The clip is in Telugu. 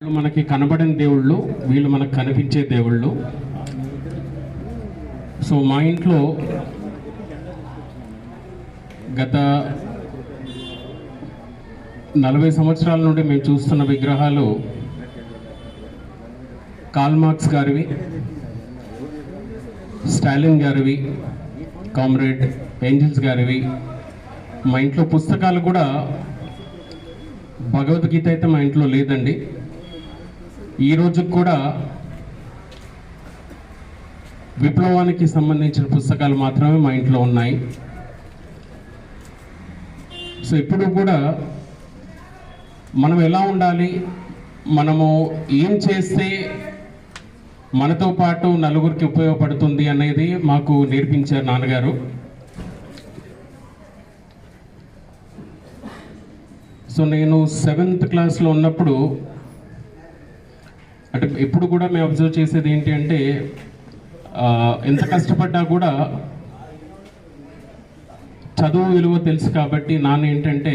వీళ్ళు మనకి కనబడిన దేవుళ్ళు, వీళ్ళు మనకు కనిపించే దేవుళ్ళు. సో మా ఇంట్లో గత 40 సంవత్సరాల నుండి మేము చూస్తున్న విగ్రహాలు కార్ల్ మార్క్స్ గారివి, స్టాలిన్ గారివి, కామ్రేడ్ ఏంజల్స్ గారివి. మా ఇంట్లో పుస్తకాలు కూడా భగవద్గీత అయితే మా ఇంట్లో లేదండి. ఈ రోజు కూడా విప్లవానికి సంబంధించిన పుస్తకాలు మాత్రమే మా ఇంట్లో ఉన్నాయి. సో ఇప్పుడు కూడా మనం ఎలా ఉండాలి, మనము ఏం చేస్తే మనతో పాటు నలుగురికి ఉపయోగపడుతుంది అనేది మాకు నేర్పించారు నాన్నగారు. సో నేను 7th క్లాస్లో ఉన్నప్పుడు అంటే ఎప్పుడు కూడా మేము అబ్జర్వ్ చేసేది ఏంటి అంటే ఎంత కష్టపడ్డా కూడా చదువు విలువ తెలుసు కాబట్టి నాన్న ఏంటంటే